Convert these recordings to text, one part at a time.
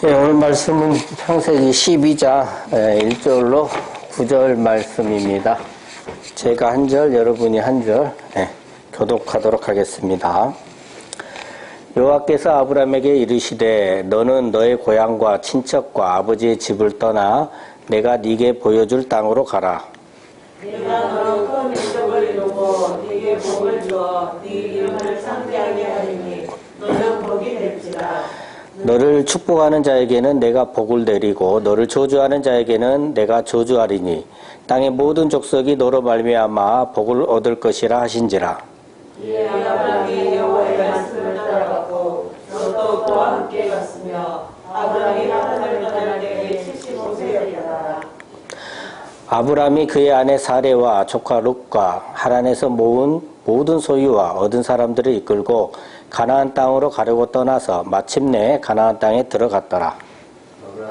예, 오늘 말씀은 창세기 12장 1절로 9절 말씀입니다. 제가 한 절, 여러분이 한 절 교독하도록 하겠습니다. 여호와께서 아브라함에게 이르시되 너는 너의 고향과 친척과 아버지의 집을 떠나 내가 네게 보여줄 땅으로 가라. 내가 너로 큰 민족을 이루고 네게 복을 주어 네 이름을 창대하게 하리니 너는 복이 될지라. 너를 축복하는 자에게는 내가 복을 내리고 너를 저주하는 자에게는 내가 저주하리니 땅의 모든 족속이 너로 말미암아 복을 얻을 것이라 하신지라. 이에 아브라함이 여호와의 말씀을 따라갔고 롯도 그와 함께 갔으며 아브라함이 하란을 떠날 때에 75세였더라. 아브라함이 그의 아내 사레와 조카 룻과 하란에서 모은 모든 소유와 얻은 사람들을 이끌고 가나안 땅으로 가려고 떠나서 마침내 가나안 땅에 들어갔더라.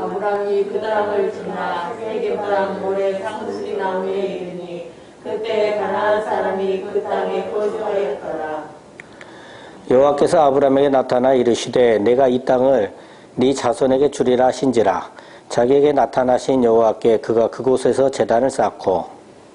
아브라함이 그 땅을 지나 세겜 땅 모래 상수리 나무에 이르니 그때 가나안 사람이 그 땅에 거주하였더라. 여호와께서 아브라함에게 나타나 이르시되 내가 이 땅을 네 자손에게 주리라 하신지라. 자기에게 나타나신 여호와께 그가 그곳에서 제단을 쌓고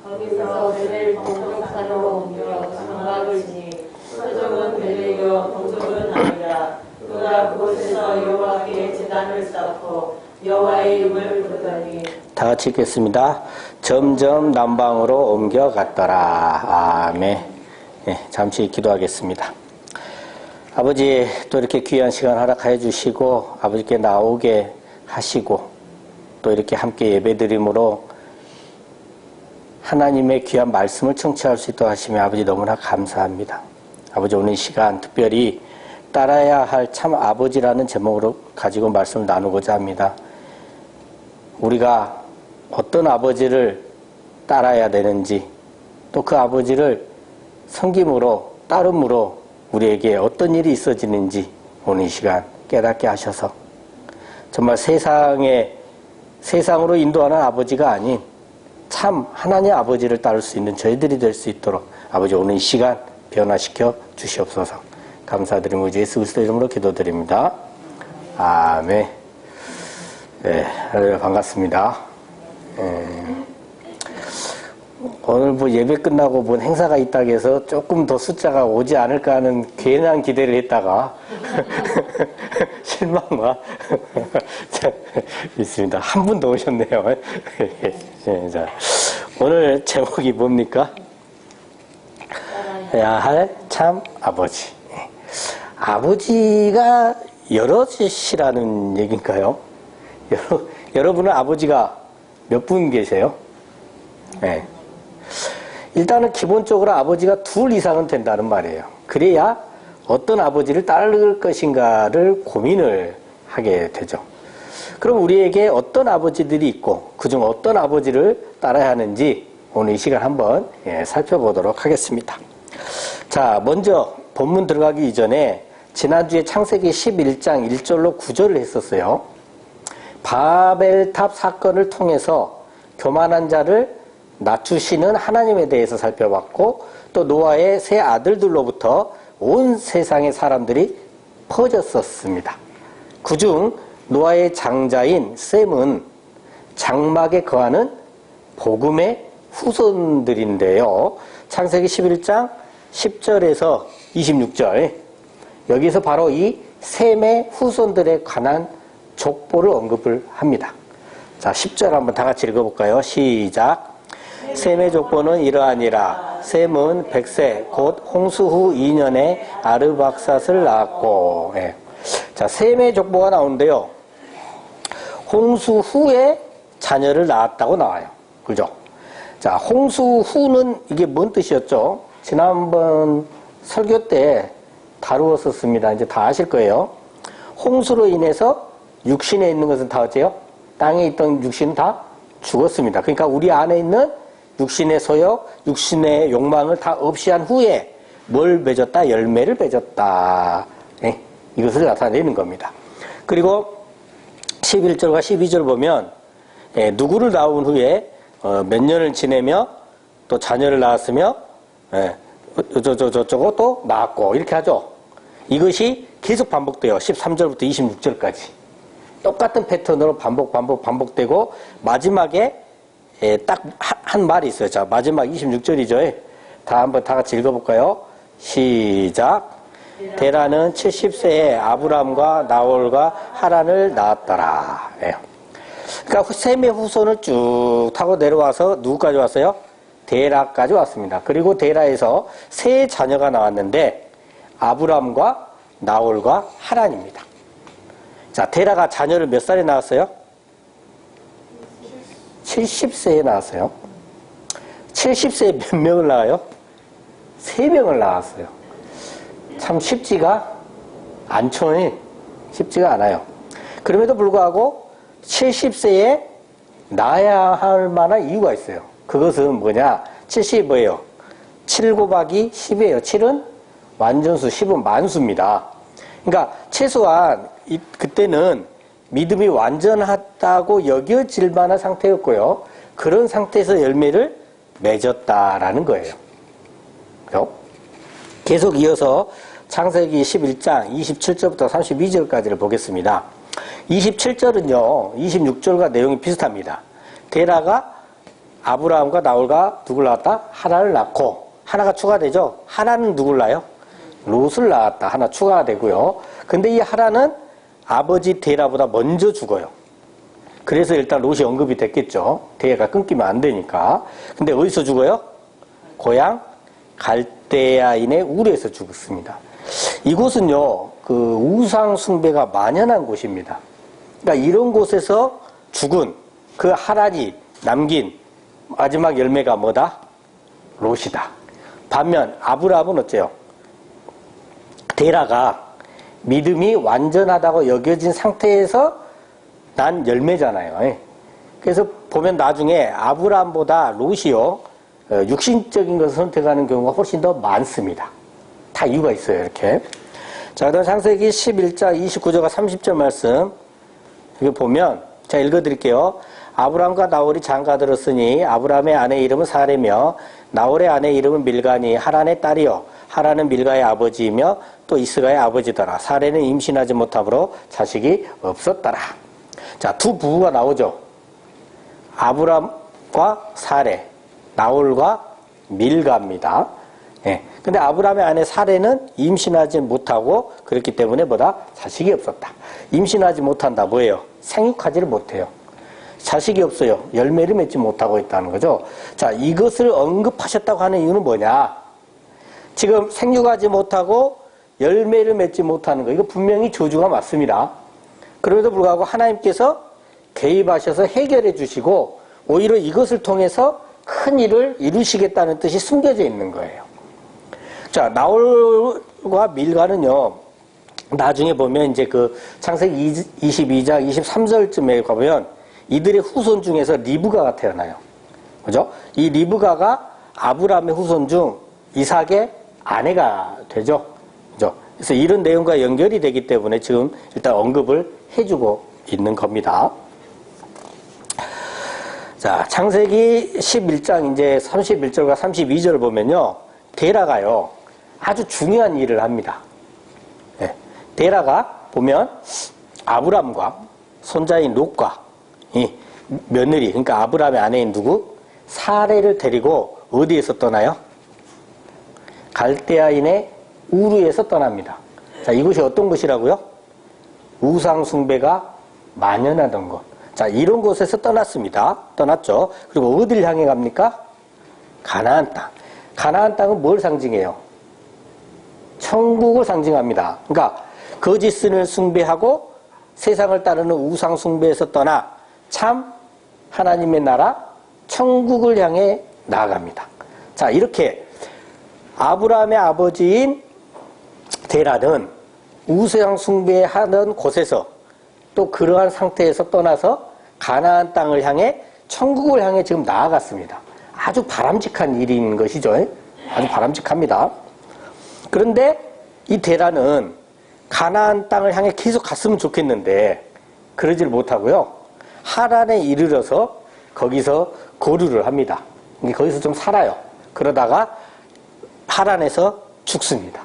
거기서 베델 동족산으로 옮겨 장막을 지니 서쪽은 베델이요 동쪽은 아니라. 그가 그곳에서 여호와께 제단을 쌓고 여호와의 이름을 부르더니. 다 같이 읽겠습니다. 점점 남방으로 옮겨갔더라. 아멘. 잠시 기도하겠습니다. 아버지, 또 이렇게 귀한 시간 허락하여 주시고 아버지께 나오게 하시고 또 이렇게 함께 예배드림으로 하나님의 귀한 말씀을 청취할 수 있도록 하시며 아버지 너무나 감사합니다. 아버지, 오늘 이 시간 특별히 따라야 할 참 아버지라는 제목으로 가지고 말씀을 나누고자 합니다. 우리가 어떤 아버지를 따라야 되는지 또 그 아버지를 섬김으로 따름으로 우리에게 어떤 일이 있어지는지 오늘 이 시간 깨닫게 하셔서 정말 세상으로 인도하는 아버지가 아닌 참 하나님 아버지를 따를 수 있는 저희들이 될 수 있도록 아버지 오늘 이 시간 변화시켜 주시옵소서. 감사드리며 예수 그리스도 이름으로 기도드립니다. 아멘. 네, 반갑습니다. 오늘 뭐 예배 끝나고 뭔 행사가 있다고 해서 조금 더 숫자가 오지 않을까 하는 괜한 기대를 했다가 실망과 있습니다. 한 분 더 오셨네요. 자, 오늘 제목이 뭡니까? 해야 할 참 아버지. 아버지가 여럿이라는 얘기인가요? 여러분은 아버지가 몇 분 계세요? 네. 일단은 기본적으로 아버지가 둘 이상은 된다는 말이에요. 그래야 어떤 아버지를 따를 것인가를 고민을 하게 되죠. 그럼 우리에게 어떤 아버지들이 있고 그중 어떤 아버지를 따라야 하는지 오늘 이 시간 한번 살펴보도록 하겠습니다. 자, 먼저 본문 들어가기 이전에 지난주에 창세기 11장 1절로 9절을 했었어요. 바벨탑 사건을 통해서 교만한 자를 낮추시는 하나님에 대해서 살펴봤고 또 노아의 세 아들들로부터 온 세상의 사람들이 퍼졌었습니다. 그중 노아의 장자인 셈은 장막에 거하는 복음의 후손들인데요. 창세기 11장 10절에서 26절 여기서 바로 이 셈의 후손들에 관한 족보를 언급을 합니다. 자, 10절 한번 다 같이 읽어볼까요? 시작. 셈의 족보는 이러하니라. 셈은 100세 곧 홍수 후 2년에 아르박삿을 낳았고. 자, 셈의 족보가 나오는데요. 홍수 후에 자녀를 낳았다고 나와요. 그죠? 자, 홍수 후는 이게 뭔 뜻이었죠? 지난번 설교 때 다루었었습니다. 이제 다 아실 거예요. 홍수로 인해서 육신에 있는 것은 다 어째요? 땅에 있던 육신은 다 죽었습니다. 그러니까 우리 안에 있는 육신의 소욕, 육신의 욕망을 다 없이 한 후에 뭘 맺었다? 열매를 맺었다. 이것을 나타내는 겁니다. 그리고 11절과 12절 보면 누구를 낳은 후에 몇 년을 지내며 또 자녀를 낳았으며 저쩌고 또 낳았고 이렇게 하죠. 이것이 계속 반복돼요. 13절부터 26절까지. 똑같은 패턴으로 반복되고 마지막에 딱 한 말이 있어요. 자, 마지막 26절이죠. 다 같이 읽어볼까요? 시작. 데라는 70세에 아브람과 나홀과 하란을 낳았더라. 예. 그러니까 셈의 후손을 쭉 타고 내려와서 누구까지 왔어요? 데라까지 왔습니다. 그리고 데라에서 세 자녀가 나왔는데 아브람과 나홀과 하란입니다. 자, 데라가 자녀를 몇 살에 낳았어요? 70세에 낳았어요. 70세에 몇 명을 낳아요? 3명을 낳았어요. 참 쉽지가 않죠. 쉽지가 않아요. 그럼에도 불구하고 70세에 낳아야 할 만한 이유가 있어요. 그것은 뭐냐? 70이 뭐예요? 7 곱하기 10이에요. 7은 완전수, 10은 만수입니다. 그러니까 최소한 그때는 믿음이 완전하다고 여겨질 만한 상태였고요. 그런 상태에서 열매를 맺었다라는 거예요. 그죠? 계속 이어서 창세기 11장 27절부터 32절까지를 보겠습니다. 27절은요, 26절과 내용이 비슷합니다. 데라가 아브라함과 나홀과 누굴 낳았다? 하란을 낳고, 하나가 추가되죠? 하란은 누굴 낳아요? 롯을 낳았다. 하나 추가가 되고요. 근데 이 하란은 아버지 데라보다 먼저 죽어요. 그래서 일단 롯이 언급이 됐겠죠. 대가 끊기면 안 되니까. 근데 어디서 죽어요? 고향 갈대아인의 우르에서 죽었습니다. 이곳은요, 그 우상 숭배가 만연한 곳입니다. 그러니까 이런 곳에서 죽은 그 하란이 남긴 마지막 열매가 뭐다? 롯이다. 반면 아브라함은 어째요? 데라가 믿음이 완전하다고 여겨진 상태에서 난 열매잖아요. 그래서 보면 나중에 아브라함보다 롯이요, 육신적인 것을 선택하는 경우가 훨씬 더 많습니다. 다 이유가 있어요, 이렇게. 자, 그다음 창세기 11장 29절과 30절 말씀. 이거 보면, 자, 읽어드릴게요. 아브라함과 나홀이 장가들었으니 아브라함의 아내 이름은 사레며 나홀의 아내 이름은 밀가니 하란의 딸이요. 하란은 밀가의 아버지이며 또 이스가의 아버지더라. 사레는 임신하지 못함으로 자식이 없었더라. 자, 두 부부가 나오죠. 아브람과 사레, 나홀과 밀가입니다. 예. 근데 아브람의 아내 사레는 임신하지 못하고 그렇기 때문에 뭐다? 자식이 없었다. 임신하지 못한다. 뭐예요? 생육하지를 못해요. 자식이 없어요. 열매를 맺지 못하고 있다는 거죠. 자, 이것을 언급하셨다고 하는 이유는 뭐냐? 지금 생육하지 못하고 열매를 맺지 못하는 거, 이거 분명히 저주가 맞습니다. 그럼에도 불구하고 하나님께서 개입하셔서 해결해 주시고 오히려 이것을 통해서 큰 일을 이루시겠다는 뜻이 숨겨져 있는 거예요. 자, 나홀과 밀가는요, 나중에 보면 이제 그 창세기 22장 23절쯤에 가보면 이들의 후손 중에서 리브가가 태어나요. 그죠? 이 리브가가 아브라함의 후손 중 이삭의 아내가 되죠. 그죠? 그래서 이런 내용과 연결이 되기 때문에 지금 일단 언급을 해주고 있는 겁니다. 자, 창세기 11장 이제 31절과 32절을 보면요, 데라가요, 아주 중요한 일을 합니다. 네. 데라가 보면 아브람과 손자인 롯과 이 며느리, 그러니까 아브람의 아내인 누구? 사레를 데리고 어디에서 떠나요? 갈대아인의 우르에서 떠납니다. 자, 이곳이 어떤 곳이라고요? 우상 숭배가 만연하던 곳. 자, 이런 곳에서 떠났습니다. 떠났죠. 그리고 어디를 향해 갑니까? 가나안 땅. 가나안 땅은 뭘 상징해요? 천국을 상징합니다. 그러니까 거짓을 숭배하고 세상을 따르는 우상 숭배에서 떠나 참 하나님의 나라 천국을 향해 나아갑니다. 자, 이렇게 아브라함의 아버지인 데라는 우상 숭배하는 곳에서 또 그러한 상태에서 떠나서 가나안 땅을 향해 천국을 향해 지금 나아갔습니다. 아주 바람직한 일인 것이죠. 아주 바람직합니다. 그런데 이 데라는 가나안 땅을 향해 계속 갔으면 좋겠는데 그러질 못하고요. 하란에 이르러서 거기서 거류를 합니다. 거기서 좀 살아요. 그러다가 하란에서 죽습니다.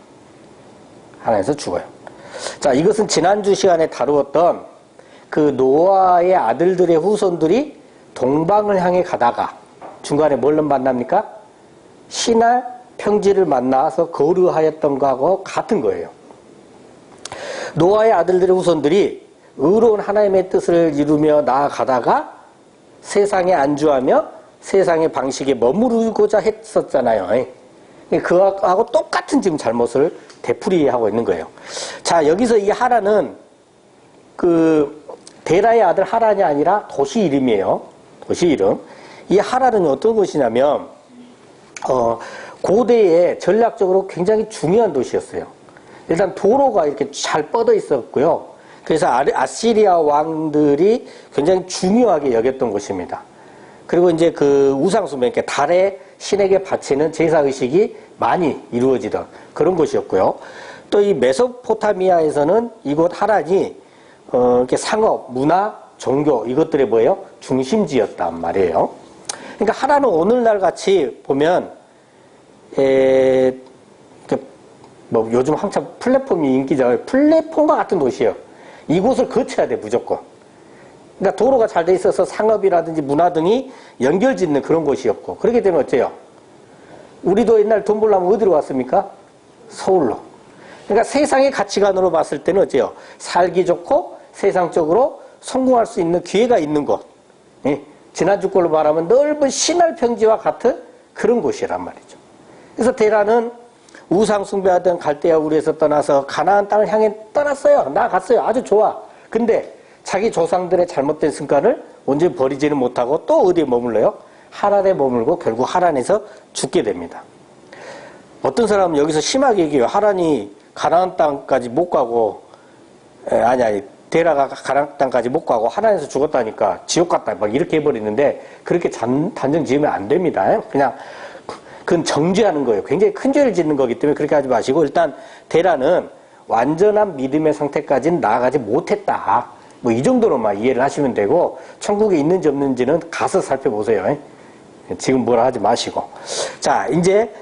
하란에서 죽어요. 자, 이것은 지난주 시간에 다루었던 그 노아의 아들들의 후손들이 동방을 향해 가다가 중간에 뭘 만납니까? 신할 평지를 만나서 거류하였던 거하고 같은 거예요. 노아의 아들들의 후손들이 의로운 하나님의 뜻을 이루며 나아가다가 세상에 안주하며 세상의 방식에 머무르고자 했었잖아요. 그하고 똑같은 지금 잘못을 되풀이하고 있는 거예요. 자, 여기서 이 하란은 그 데라의 아들 하란이 아니라 도시 이름이에요. 도시 이름. 이 하란은 어떤 것이냐면 고대에 전략적으로 굉장히 중요한 도시였어요. 일단 도로가 이렇게 잘 뻗어 있었고요. 그래서 아시리아 왕들이 굉장히 중요하게 여겼던 곳입니다. 그리고 이제 그 우상숭배, 그러니까 달의 신에게 바치는 제사의식이 많이 이루어지던 그런 곳이었고요. 또 이 메소포타미아에서는 이곳 하란이 이렇게 상업, 문화, 종교 이것들의 뭐예요? 중심지였단 말이에요. 그러니까 하란은 오늘날 같이 보면 뭐 요즘 한참 플랫폼이 인기죠. 플랫폼과 같은 도시예요. 이곳을 거쳐야 돼 무조건. 그러니까 도로가 잘 돼 있어서 상업이라든지 문화 등이 연결짓는 그런 곳이었고, 그렇게 되면 어째요? 우리도 옛날 돈 벌려면 어디로 갔습니까? 서울로. 그러니까 세상의 가치관으로 봤을 때는 어째요? 살기 좋고 세상적으로 성공할 수 있는 기회가 있는 곳. 예? 지난주 걸로 말하면 넓은 신할 평지와 같은 그런 곳이란 말이죠. 그래서 데라는 우상 숭배하던 갈대아 우르에서 떠나서 가나안 땅을 향해 떠났어요. 나갔어요. 아주 좋아. 근데 자기 조상들의 잘못된 습관을 온전히 버리지는 못하고 또 어디에 머물러요? 하란에 머물고 결국 하란에서 죽게 됩니다. 어떤 사람은 여기서 심하게 얘기해요. 하란이 가나안 땅까지 못 가고 아니 데라가 가나안 땅까지 못 가고 하란에서 죽었다니까 지옥 갔다 막 이렇게 해버리는데 그렇게 단정 지으면 안 됩니다. 그냥 그건 정죄하는 거예요. 굉장히 큰 죄를 짓는 거기 때문에 그렇게 하지 마시고, 일단 데라는 완전한 믿음의 상태까지는 나아가지 못했다. 뭐 이 정도로만 이해를 하시면 되고, 천국에 있는지 없는지는 가서 살펴보세요. 지금 뭐라 하지 마시고. 자, 이제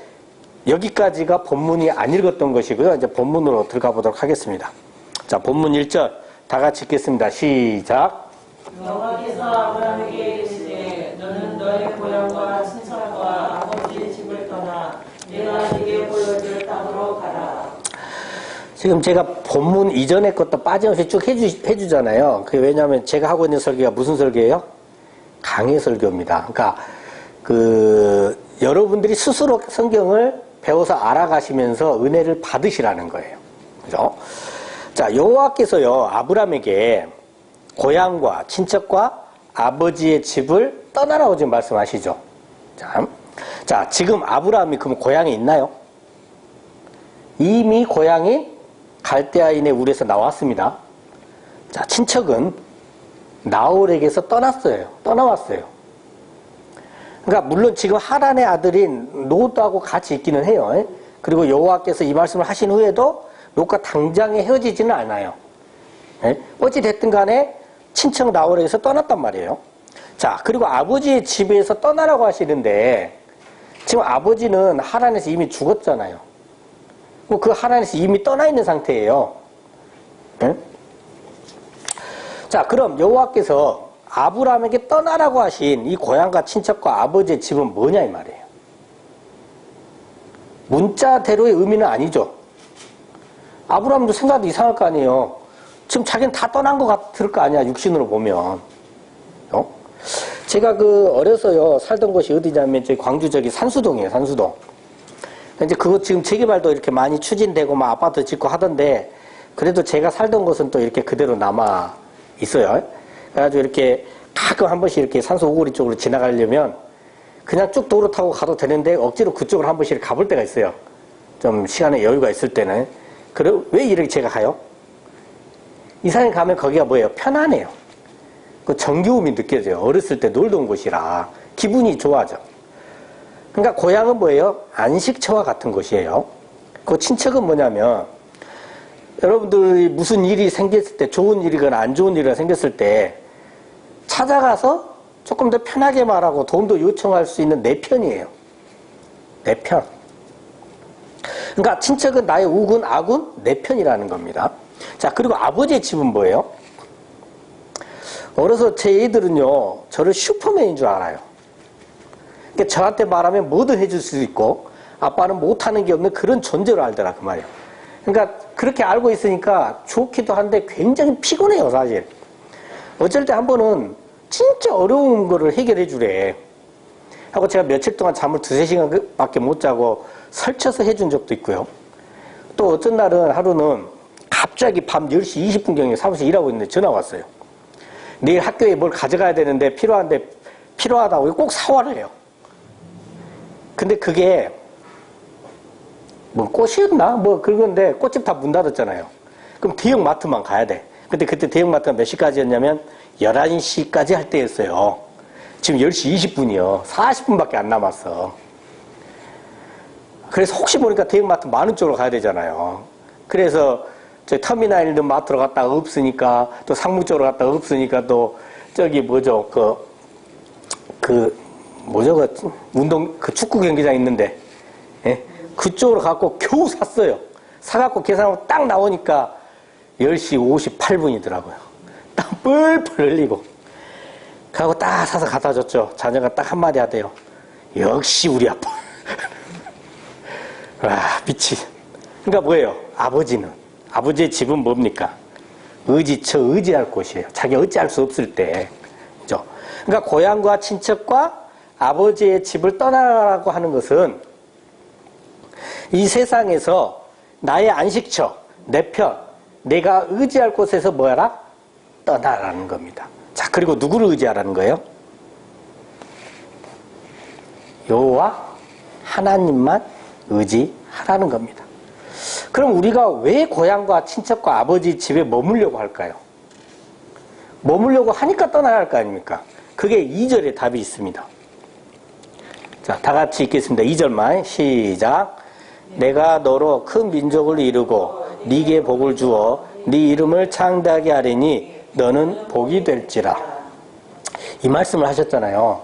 여기까지가 본문이 안 읽었던 것이고요. 이제 본문으로 들어가 보도록 하겠습니다. 자, 본문 1절 다 같이 읽겠습니다. 시작. 여호와께서 아브라함에게 이르시되 너는 너의 고향과 친척과 아버지의 집을 떠나 내가 네게 보여줄 땅으로 가라. 지금 제가 본문 이전의 것도 빠짐없이 쭉 해주잖아요. 그게 왜냐하면 제가 하고 있는 설교가 무슨 설교예요? 강해 설교입니다. 그러니까 여러분들이 스스로 성경을 배워서 알아가시면서 은혜를 받으시라는 거예요. 그죠? 자, 여호와께서요 아브라함에게 고향과 친척과 아버지의 집을 떠나라고 지금 말씀하시죠. 자, 지금 아브라함이 그럼 고향에 있나요? 이미 고향이 갈대아인의 우리에서 나왔습니다. 자, 친척은 나홀에게서 떠나왔어요. 그러니까 물론 지금 하란의 아들인 롯하고 같이 있기는 해요. 그리고 여호와께서 이 말씀을 하신 후에도 롯과 당장에 헤어지지는 않아요. 어찌 됐든 간에 친척 나홀에게서 떠났단 말이에요. 자, 그리고 아버지의 집에서 떠나라고 하시는데 지금 아버지는 하란에서 이미 죽었잖아요. 그 하란에서 이미 떠나 있는 상태예요. 자, 그럼 여호와께서 아브라함에게 떠나라고 하신 이 고향과 친척과 아버지의 집은 뭐냐 이 말이에요. 문자대로의 의미는 아니죠. 아브라함도 생각도 이상할 거 아니에요. 지금 자기는 다 떠난 것 같을 거 아니야, 육신으로 보면. 제가 어려서요, 살던 곳이 어디냐면, 저기 광주 산수동이에요, 산수동. 이제 그거 지금 재개발도 이렇게 많이 추진되고, 막 아파트 짓고 하던데, 그래도 제가 살던 곳은 또 이렇게 그대로 남아 있어요. 그래가지고 이렇게 가끔 한 번씩 이렇게 산소 우거리 쪽으로 지나가려면, 그냥 쭉 도로 타고 가도 되는데, 억지로 그쪽으로 한 번씩 가볼 때가 있어요. 좀 시간에 여유가 있을 때는. 왜 이렇게 제가 가요? 이산에 가면 거기가 뭐예요? 편안해요. 그 정겨움이 느껴져요. 어렸을 때 놀던 곳이라 기분이 좋아져. 그러니까 고향은 뭐예요? 안식처와 같은 곳이에요. 그 친척은 뭐냐면 여러분들이 무슨 일이 생겼을 때, 좋은 일이거나 안 좋은 일이 생겼을 때 찾아가서 조금 더 편하게 말하고 도움도 요청할 수 있는 내 편이에요. 내 편. 그러니까 친척은 나의 우군, 아군, 내 편이라는 겁니다. 자, 그리고 아버지의 집은 뭐예요? 어려서 제 애들은요, 저를 슈퍼맨인 줄 알아요. 그러니까 저한테 말하면 뭐든 해줄 수 있고, 아빠는 못하는 게 없는 그런 존재로 알더라, 그 말이에요. 그러니까 그렇게 알고 있으니까 좋기도 한데 굉장히 피곤해요, 사실. 어쩔 때 한 번은 진짜 어려운 거를 해결해 주래. 하고 제가 며칠 동안 잠을 2-3시간 밖에 못 자고 설쳐서 해준 적도 있고요. 또 어떤 날은 하루는 갑자기 밤 10시 20분경에 사무실 일하고 있는데 전화 왔어요. 내일 학교에 뭘 가져가야 되는데 필요하다고 꼭 사와래요. 근데 그게 뭐 꽃이었나? 뭐 그건데 꽃집 다 문 닫았잖아요. 그럼 대형마트만 가야 돼. 근데 그때 대형마트가 몇 시까지였냐면 11시까지 할 때였어요. 지금 10시 20분이요. 40분밖에 안 남았어. 그래서 혹시 모르니까 대형마트 많은 쪽으로 가야 되잖아요. 그래서 저 터미널 있는 마트로 갔다가 없으니까 또 상무 쪽으로 갔다가 없으니까 또 저기 뭐죠 그 축구 경기장 있는데 예? 그쪽으로 갖고 겨우 샀어요. 사갖고 계산하고 딱 나오니까 10시 58분이더라고요. 땀 뻘뻘 흘리고. 그하고 딱 사서 갖다 줬죠. 자녀가 딱 한마디 하대요. 역시 우리 아빠. 와, 미치. 그러니까 뭐예요? 아버지의 집은 뭡니까? 의지할 곳이에요. 자기 어찌할 수 없을 때. 그죠? 그러니까 고향과 친척과 아버지의 집을 떠나라고 하는 것은 이 세상에서 나의 안식처, 내 편, 내가 의지할 곳에서 뭐하라? 떠나라는 겁니다. 자, 그리고 누구를 의지하라는 거예요? 여호와 하나님만 의지하라는 겁니다. 그럼 우리가 왜 고향과 친척과 아버지 집에 머물려고 할까요? 머물려고 하니까 떠나야 할 거 아닙니까? 그게 2절에 답이 있습니다. 자, 다 같이 읽겠습니다. 2절만 시작. 내가 너로 큰 민족을 이루고 네게 복을 주어 네 이름을 창대하게 하리니 너는 복이 될지라. 이 말씀을 하셨잖아요.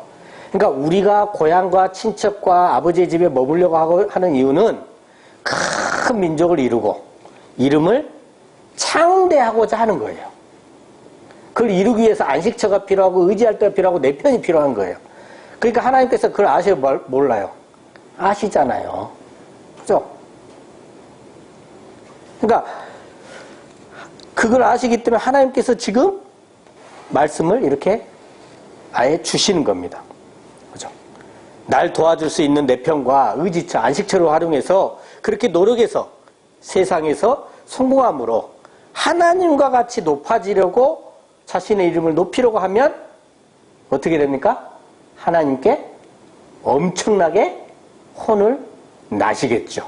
그러니까 우리가 고향과 친척과 아버지의 집에 머물려고 하는 이유는 큰 민족을 이루고 이름을 창대하고자 하는 거예요. 그걸 이루기 위해서 안식처가 필요하고 의지할 때가 필요하고 내 편이 필요한 거예요. 그러니까 하나님께서 그걸 아세요? 몰라요? 아시잖아요. 그죠? 그러니까 그걸 아시기 때문에 하나님께서 지금 말씀을 이렇게 아예 주시는 겁니다. 그죠? 날 도와줄 수 있는 내 편과 의지처, 안식처를 활용해서 그렇게 노력해서 세상에서 성공함으로 하나님과 같이 높아지려고 자신의 이름을 높이려고 하면 어떻게 됩니까? 하나님께 엄청나게 혼을 나시겠죠.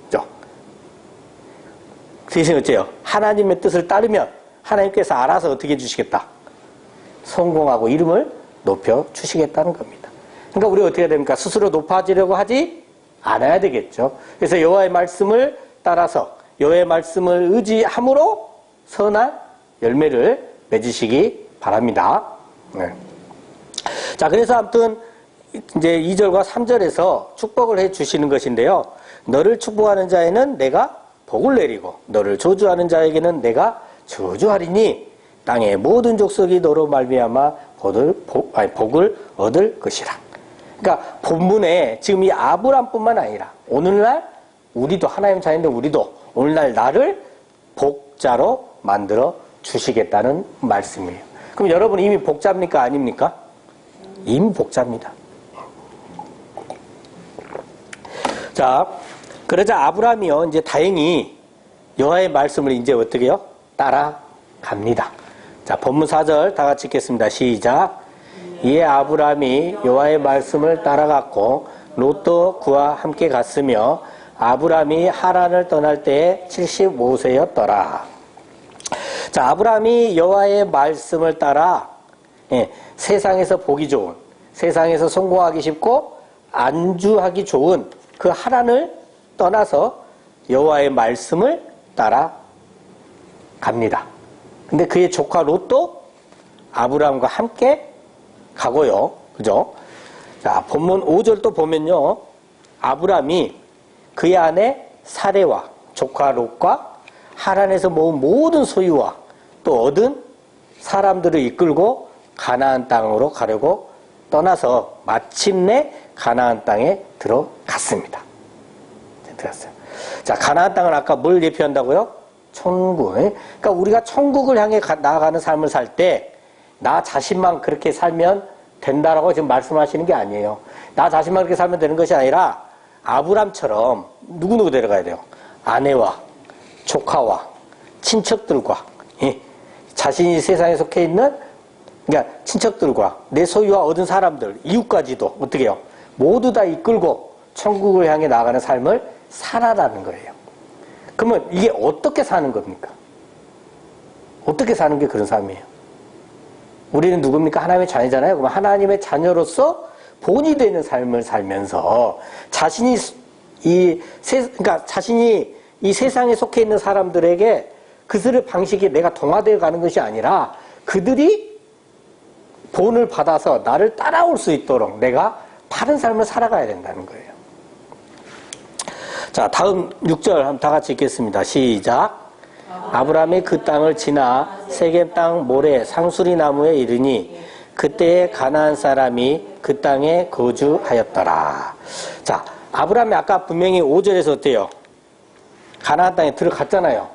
그죠? 대신 어째요? 하나님의 뜻을 따르면 하나님께서 알아서 어떻게 해주시겠다? 성공하고 이름을 높여주시겠다는 겁니다. 그러니까 우리가 어떻게 해야 됩니까? 스스로 높아지려고 하지 않아야 되겠죠. 그래서 여호와의 말씀을 따라서 여호와의 말씀을 의지함으로 선한 열매를 맺으시기 바랍니다. 네. 자, 그래서 아무튼 이제 2절과 3절에서 축복을 해 주시는 것인데요. 너를 축복하는 자에는 내가 복을 내리고 너를 저주하는 자에게는 내가 저주하리니 땅의 모든 족속이 너로 말미암아 복을 얻을 것이라. 그러니까 본문에 지금 이 아브람뿐만 아니라 오늘날 우리도 하나님 자녀인데 우리도 오늘날 나를 복자로 만들어 주시겠다는 말씀이에요. 그럼 여러분 이미 복자입니까? 아닙니까? 이미 복자입니다. 자, 그러자 아브라함이요, 이제 다행히 여호와의 말씀을 이제 어떻게 해요? 따라갑니다. 자, 본문 4절 다 같이 읽겠습니다. 시작. 이에 아브라함이 여호와의 말씀을 따라갔고 롯도 그와 함께 갔으며 아브라함이 하란을 떠날 때에 75세였더라. 자, 아브라함이 여호와의 말씀을 따라 세상에서 보기 좋은, 세상에서 성공하기 쉽고 안주하기 좋은 그 하란을 떠나서 여호와의 말씀을 따라 갑니다. 근데 그의 조카 롯도 아브라함과 함께 가고요. 그죠? 자, 본문 5절 또 보면요. 아브라함이 그의 아내 사레와 조카 롯과 하란에서 모은 모든 소유와 또 얻은 사람들을 이끌고 가나안 땅으로 가려고 떠나서 마침내 가나안 땅에 들어갔습니다. 들어갔어요. 자, 가나안 땅은 아까 뭘 예표한다고요? 천국. 그러니까 우리가 천국을 향해 나아가는 삶을 살 때 나 자신만 그렇게 살면 된다라고 지금 말씀하시는 게 아니에요. 나 자신만 그렇게 살면 되는 것이 아니라 아브람처럼 누구누구 데려가야 돼요. 아내와 조카와 친척들과 자신이 세상에 속해 있는 그러니까 친척들과 내 소유와 얻은 사람들, 이웃까지도 어떻게 해요? 모두 다 이끌고 천국을 향해 나아가는 삶을 살아라는 거예요. 그러면 이게 어떻게 사는 겁니까? 어떻게 사는 게 그런 삶이에요? 우리는 누굽니까? 하나님의 자녀잖아요. 그럼 하나님의 자녀로서 본이 되는 삶을 살면서 자신이 그러니까 자신이 이 세상에 속해 있는 사람들에게 그들의 방식에 내가 동화되어 가는 것이 아니라 그들이 본을 받아서 나를 따라올 수 있도록 내가 바른 삶을 살아가야 된다는 거예요. 자, 다음 6절 한번 다 같이 읽겠습니다. 시작. 아브라함이 그 땅을 지나 세겜 땅 모래 상수리 나무에 이르니 그때에 가나안 사람이 그 땅에 거주하였더라. 자, 아브라함이 아까 분명히 5절에서 어때요? 가나안 땅에 들어갔잖아요.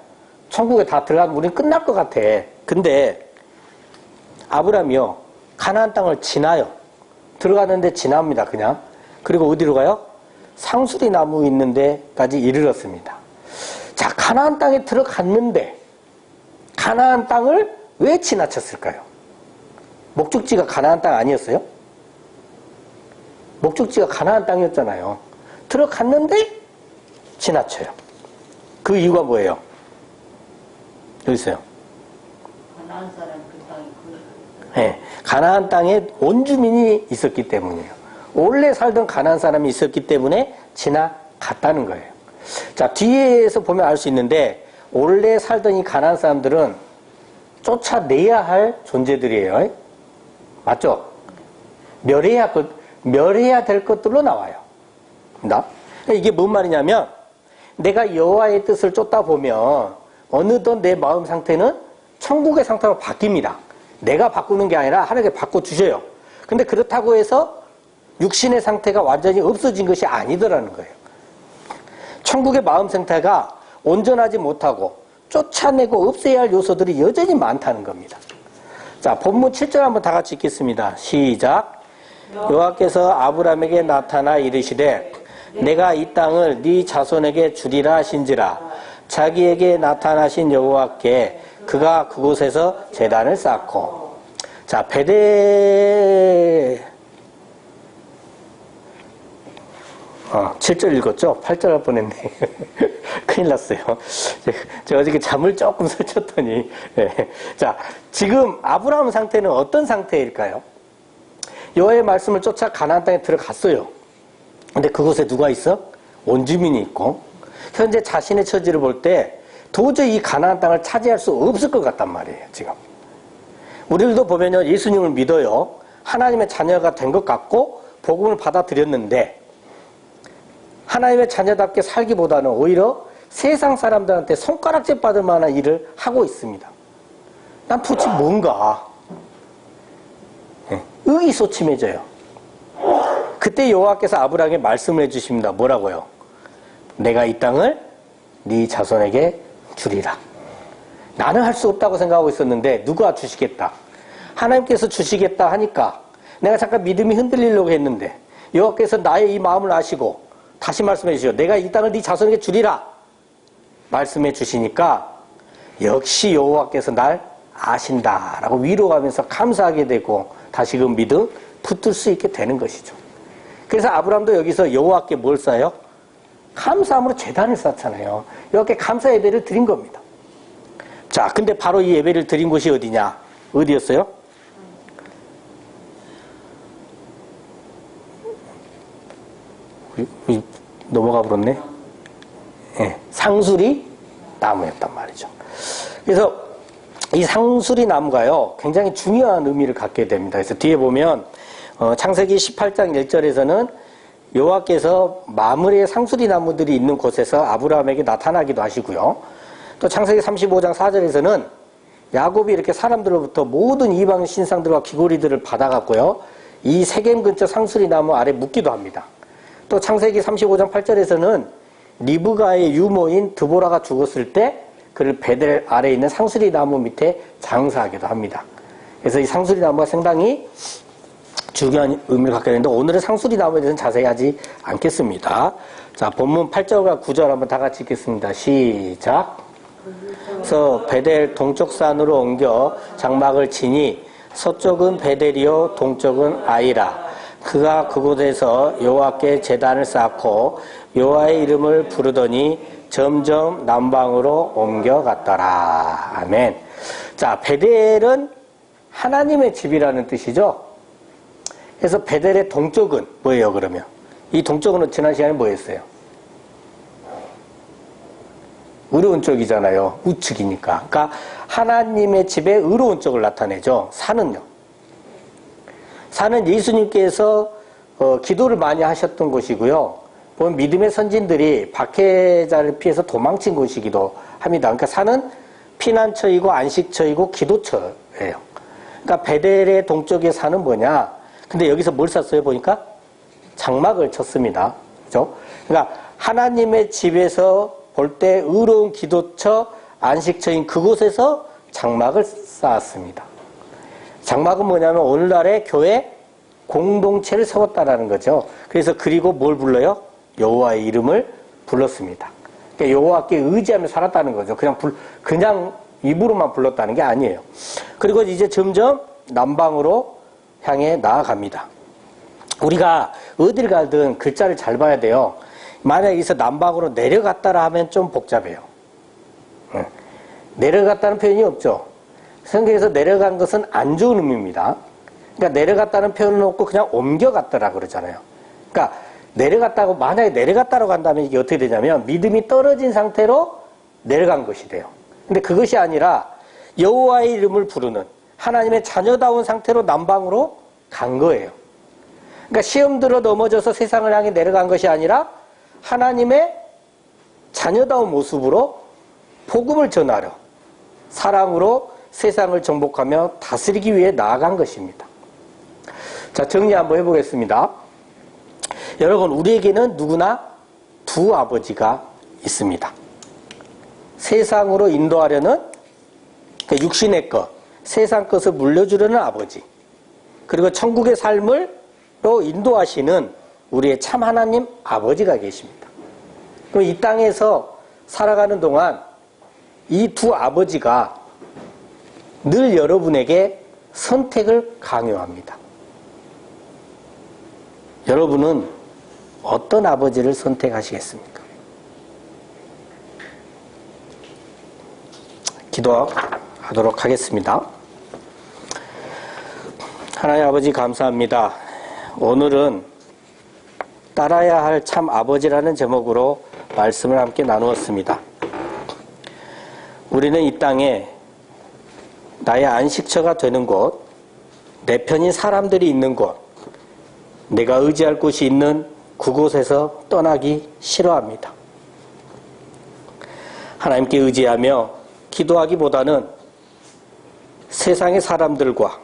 천국에 다 들어가면 우리는 끝날 것 같아. 근데 아브라함이요, 가나안 땅을 지나요. 들어가는데 지납니다, 그냥. 그리고 어디로 가요? 상수리 나무 있는 데까지 이르렀습니다. 자, 가나안 땅에 들어갔는데 가나안 땅을 왜 지나쳤을까요? 목적지가 가나안 땅 아니었어요? 목적지가 가나안 땅이었잖아요. 들어갔는데 지나쳐요. 그 이유가 뭐예요? 여기 있어요. 가나안 사람 그 땅이 네, 가나안 땅에 원주민이 있었기 때문이에요. 원래 살던 가나안 사람이 있었기 때문에 지나갔다는 거예요. 자, 뒤에서 보면 알 수 있는데 원래 살던 이 가나안 사람들은 쫓아내야 할 존재들이에요. 맞죠? 멸해야 될 것들로 나와요. 이게 뭔 말이냐면 내가 여호와의 뜻을 쫓다 보면 어느덧 내 마음 상태는 천국의 상태로 바뀝니다. 내가 바꾸는 게 아니라 하나님께 바꿔주셔요. 근데 그렇다고 해서 육신의 상태가 완전히 없어진 것이 아니더라는 거예요. 천국의 마음 상태가 온전하지 못하고 쫓아내고 없애야 할 요소들이 여전히 많다는 겁니다. 자, 본문 7절 한번 다 같이 읽겠습니다. 시작. 여호와께서 아브라함에게 나타나 이르시되 내가 이 땅을 네 자손에게 주리라 하신지라. 자기에게 나타나신 여호와께 그가 그곳에서 제단을 쌓고. 자, 베델 7절 읽었죠? 8절 할 뻔했네. 큰일 났어요. 제가 어저께 잠을 조금 설쳤더니. 네. 자, 지금 아브라함 상태는 어떤 상태일까요? 여호와의 말씀을 쫓아 가나안 땅에 들어갔어요. 근데 그곳에 누가 있어? 원주민이 있고 현재 자신의 처지를 볼 때 도저히 이 가나안 땅을 차지할 수 없을 것 같단 말이에요. 지금 우리들도 보면요, 예수님을 믿어요. 하나님의 자녀가 된 것 같고 복음을 받아들였는데 하나님의 자녀답게 살기보다는 오히려 세상 사람들한테 손가락질 받을 만한 일을 하고 있습니다. 난 도대체 뭔가 의기소침해져요. 그때 여호와께서 아브라함에게 말씀을 해주십니다. 뭐라고요? 내가 이 땅을 네 자손에게 주리라. 나는 할 수 없다고 생각하고 있었는데 누가 주시겠다. 하나님께서 주시겠다 하니까 내가 잠깐 믿음이 흔들리려고 했는데 여호와께서 나의 이 마음을 아시고 다시 말씀해 주시오. 내가 이 땅을 네 자손에게 주리라. 말씀해 주시니까 역시 여호와께서 날 아신다라고 위로가면서 감사하게 되고 다시금 믿음 붙들 수 있게 되는 것이죠. 그래서 아브라함도 여기서 여호와께 뭘 쌓아요? 감사함으로 제단을 쌓잖아요. 여호와께 감사 예배를 드린 겁니다. 자, 근데 바로 이 예배를 드린 곳이 어디냐? 어디였어요? 넘어가 버렸네. 네, 상수리 나무였단 말이죠. 그래서 이 상수리 나무가요, 굉장히 중요한 의미를 갖게 됩니다. 그래서 뒤에 보면 창세기 18장 1절에서는 여호와께서 마므리의 상수리 나무들이 있는 곳에서 아브라함에게 나타나기도 하시고요. 또 창세기 35장 4절에서는 야곱이 이렇게 사람들로부터 모든 이방 신상들과 귀고리들을 받아갔고요. 이 세겜 근처 상수리 나무 아래 묻기도 합니다. 또 창세기 35장 8절에서는 리브가의 유모인 드보라가 죽었을 때 그를 베델 아래에 있는 상수리 나무 밑에 장사하기도 합니다. 그래서 이 상수리 나무가 상당히 중요한 의미를 갖게 되는데 오늘은 상수리 나무에 대해서는 자세히 하지 않겠습니다. 자, 본문 8절과 9절 한번 다 같이 읽겠습니다. 시작. 그래서 베델 동쪽 산으로 옮겨 장막을 치니 서쪽은 베델이요 동쪽은 아이라. 그가 그곳에서 여호와께 제단을 쌓고 여호와의 이름을 부르더니 점점 남방으로 옮겨갔더라. 아멘. 자, 베델은 하나님의 집이라는 뜻이죠. 그래서 베델의 동쪽은 뭐예요, 그러면? 이 동쪽은 지난 시간에 뭐였어요? 의로운 쪽이잖아요. 우측이니까. 그러니까 하나님의 집의 의로운 쪽을 나타내죠. 산은요. 산은 예수님께서 기도를 많이 하셨던 곳이고요. 보면 믿음의 선진들이 박해자를 피해서 도망친 곳이기도 합니다. 그러니까 산은 피난처이고 안식처이고 기도처예요. 그러니까 베델의 동쪽의 산은 뭐냐? 근데 여기서 뭘 샀어요? 보니까 장막을 쳤습니다. 그죠? 그러니까 하나님의 집에서 볼 때 의로운 기도처, 안식처인 그곳에서 장막을 쌓았습니다. 장막은 뭐냐면 오늘날의 교회 공동체를 세웠다라는 거죠. 그래서 그리고 뭘 불러요? 여호와의 이름을 불렀습니다. 그러니까 여호와께 의지하며 살았다는 거죠. 그냥 입으로만 불렀다는 게 아니에요. 그리고 이제 점점 남방으로 향해 나아갑니다. 우리가 어딜 가든 글자를 잘 봐야 돼요. 만약에 여기서 남방으로 내려갔다라 하면 좀 복잡해요. 내려갔다는 표현이 없죠. 성경에서 내려간 것은 안 좋은 의미입니다. 그러니까 내려갔다는 표현은 없고 그냥 옮겨갔더라 그러잖아요. 그러니까 내려갔다고, 만약에 내려갔다고 한다면 이게 어떻게 되냐면 믿음이 떨어진 상태로 내려간 것이 돼요. 근데 그것이 아니라 여호와의 이름을 부르는 하나님의 자녀다운 상태로 남방으로 간 거예요. 그러니까 시험 들어 넘어져서 세상을 향해 내려간 것이 아니라 하나님의 자녀다운 모습으로 복음을 전하려 사랑으로 세상을 정복하며 다스리기 위해 나아간 것입니다. 자, 정리 한번 해보겠습니다. 여러분, 우리에게는 누구나 두 아버지가 있습니다. 세상으로 인도하려는 육신의 것, 세상 것을 물려주려는 아버지, 그리고 천국의 삶으로 인도하시는 우리의 참 하나님 아버지가 계십니다. 그럼 이 땅에서 살아가는 동안 이 두 아버지가 늘 여러분에게 선택을 강요합니다. 여러분은 어떤 아버지를 선택하시겠습니까? 기도하도록 하겠습니다. 하나님 아버지 감사합니다. 오늘은 따라야 할 참 아버지라는 제목으로 말씀을 함께 나누었습니다. 우리는 이 땅에 나의 안식처가 되는 곳, 내 편인 사람들이 있는 곳, 내가 의지할 곳이 있는 그곳에서 떠나기 싫어합니다. 하나님께 의지하며 기도하기보다는 세상의 사람들과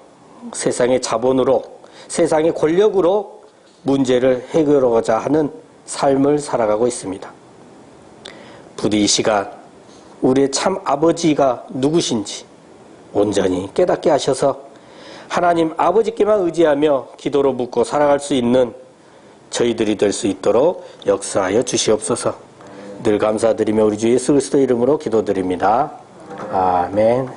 세상의 자본으로, 세상의 권력으로 문제를 해결하고자 하는 삶을 살아가고 있습니다. 부디 이 시간 우리의 참 아버지가 누구신지 온전히 깨닫게 하셔서 하나님 아버지께만 의지하며 기도로 묻고 살아갈 수 있는 저희들이 될 수 있도록 역사하여 주시옵소서. 늘 감사드리며 우리 주 예수 그리스도 이름으로 기도드립니다. 아멘.